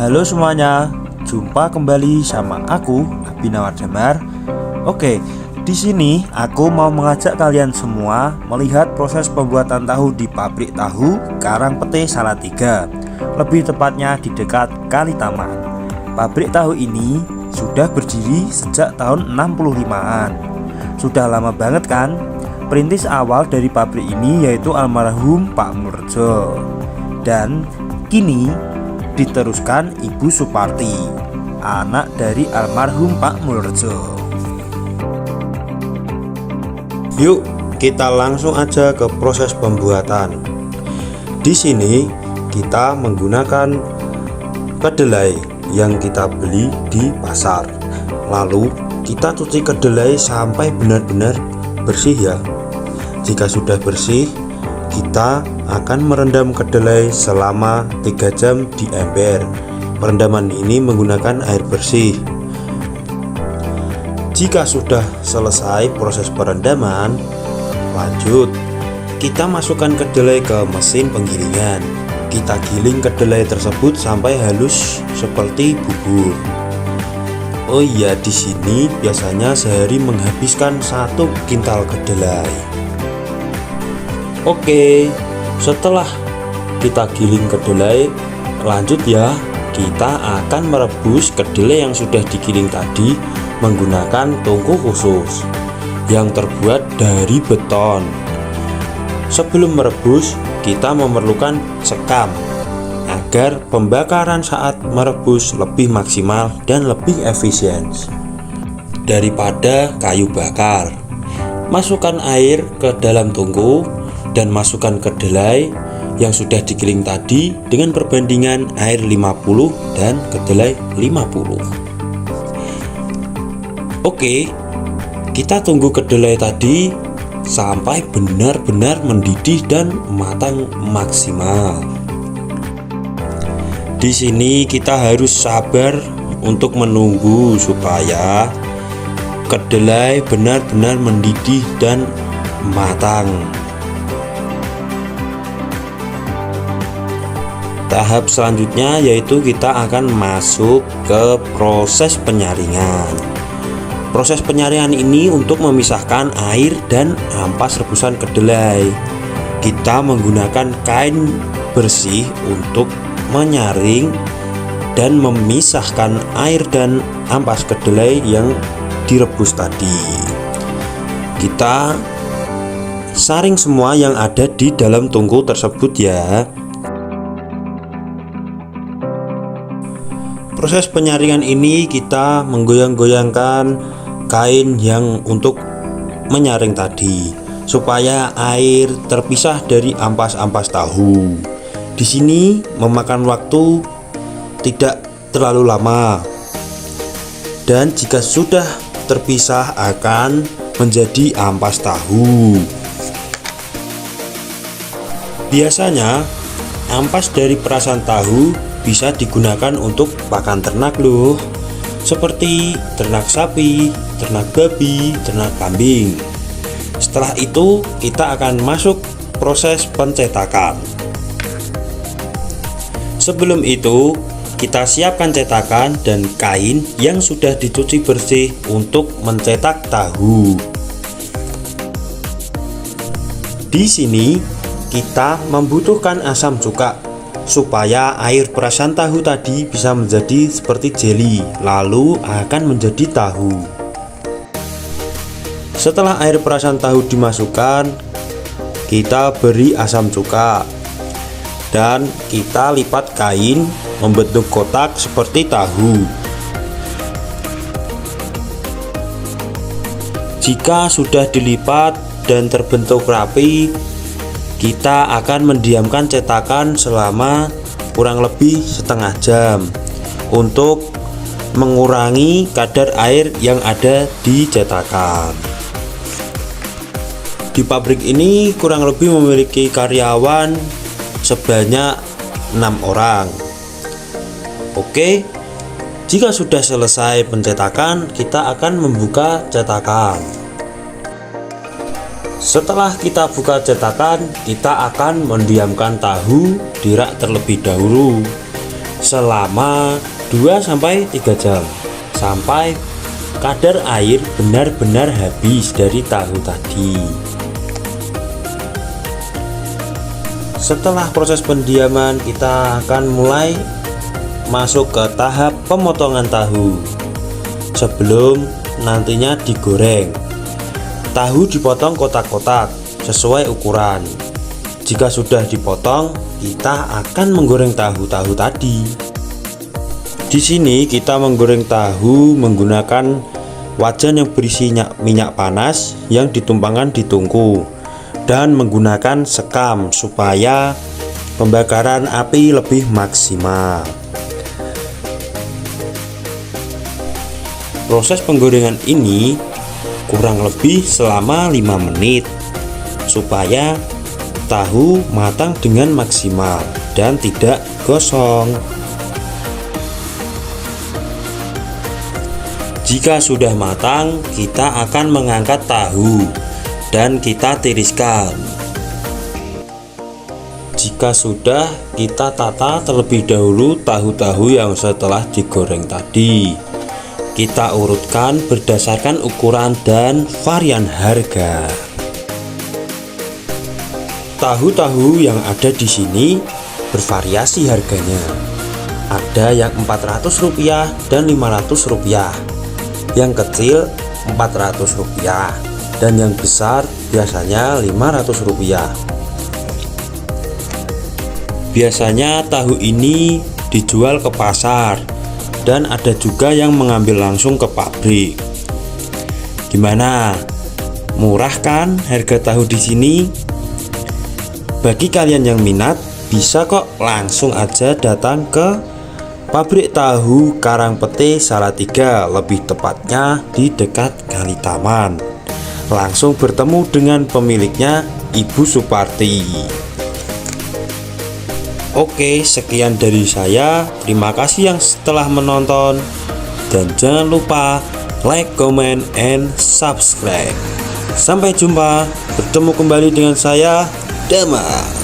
Halo semuanya, jumpa kembali sama aku, Abinawar Damar. Oke, di sini aku mau mengajak kalian semua melihat proses pembuatan tahu di pabrik tahu Karangpete Salatiga. Lebih tepatnya di dekat Kali Taman. Pabrik tahu ini sudah berdiri sejak tahun 65-an. Sudah lama banget kan? Perintis awal dari pabrik ini yaitu almarhum Pak Mulrejo. Dan kini diteruskan Ibu Suparti, anak dari almarhum Pak Mulrejo. Yuk, kita langsung aja ke proses pembuatan. Di sini kita menggunakan kedelai yang kita beli di pasar. Lalu kita cuci kedelai sampai benar-benar bersih ya. Jika sudah bersih, kita akan merendam kedelai selama 3 jam di ember. Perendaman ini menggunakan air bersih. Jika sudah selesai proses perendaman, lanjut kita masukkan kedelai ke mesin penggilingan. Kita giling kedelai tersebut sampai halus seperti bubur. Oh iya, di sini biasanya sehari menghabiskan 1 kintal kedelai. Oke, setelah kita giling kedelai, lanjut ya, kita akan merebus kedelai yang sudah digiling tadi menggunakan tungku khusus yang terbuat dari beton. Sebelum merebus, kita memerlukan sekam agar pembakaran saat merebus lebih maksimal dan lebih efisien daripada kayu bakar. Masukkan air ke dalam tungku dan masukkan kedelai yang sudah digiling tadi dengan perbandingan air 50 dan kedelai 50. Oke, kita tunggu kedelai tadi sampai benar-benar mendidih dan matang maksimal. Di sini kita harus sabar untuk menunggu supaya kedelai benar-benar mendidih dan matang. Tahap selanjutnya yaitu kita akan masuk ke proses penyaringan. Proses penyaringan ini untuk memisahkan air dan ampas rebusan kedelai. Kita menggunakan kain bersih untuk menyaring dan memisahkan air dan ampas kedelai yang direbus tadi. Kita saring semua yang ada di dalam tungku tersebut ya. Proses penyaringan ini kita menggoyang-goyangkan kain yang untuk menyaring tadi supaya air terpisah dari ampas-ampas tahu. Di sini memakan waktu tidak terlalu lama. Dan jika sudah terpisah akan menjadi ampas tahu. Biasanya ampas dari perasan tahu bisa digunakan untuk pakan ternak loh, seperti ternak sapi, ternak babi, ternak kambing. Setelah itu kita akan masuk proses pencetakan. Sebelum itu kita siapkan cetakan dan kain yang sudah dicuci bersih untuk mencetak tahu. Di sini kita membutuhkan asam cuka supaya air perasan tahu tadi bisa menjadi seperti jeli, lalu akan menjadi tahu. Setelah air perasan tahu dimasukkan, kita beri asam cuka dan kita lipat kain membentuk kotak seperti tahu. Jika sudah dilipat dan terbentuk rapi, kita akan mendiamkan cetakan selama kurang lebih setengah jam untuk mengurangi kadar air yang ada di cetakan. Di pabrik ini kurang lebih memiliki karyawan sebanyak 6 orang. Oke, jika sudah selesai pencetakan, kita akan membuka cetakan. Setelah kita buka cetakan, kita akan mendiamkan tahu di rak terlebih dahulu. selama 2-3 jam sampai kadar air benar-benar habis dari tahu tadi. Setelah proses pendiaman, kita akan mulai masuk ke tahap pemotongan tahu. Sebelum nantinya digoreng, tahu dipotong kotak-kotak sesuai ukuran. Jika sudah dipotong, kita akan menggoreng tahu-tahu tadi. Di sini kita menggoreng tahu menggunakan wajan yang berisi minyak panas yang ditumpangkan di tungku dan menggunakan sekam supaya pembakaran api lebih maksimal. Proses penggorengan ini kurang lebih selama 5 menit supaya tahu matang dengan maksimal dan tidak gosong. Jika sudah matang, kita akan mengangkat tahu dan kita tiriskan. Jika sudah, kita tata terlebih dahulu tahu-tahu yang setelah digoreng tadi. Kita urutkan berdasarkan ukuran dan varian harga. Tahu-tahu yang ada di sini bervariasi harganya. Ada yang Rp400 dan Rp500. Yang kecil Rp400 dan yang besar biasanya Rp500. Biasanya tahu ini dijual ke pasar dan ada juga yang mengambil langsung ke pabrik. Gimana? Murah kan harga tahu di sini? Bagi kalian yang minat, bisa kok langsung aja datang ke pabrik tahu Karangpete Salatiga, lebih tepatnya di dekat Kali Taman. Langsung bertemu dengan pemiliknya, Ibu Suparti. Oke, sekian dari saya. Terima kasih yang telah menonton. Dan jangan lupa like, comment, and subscribe. Sampai jumpa, bertemu kembali dengan saya, Damar.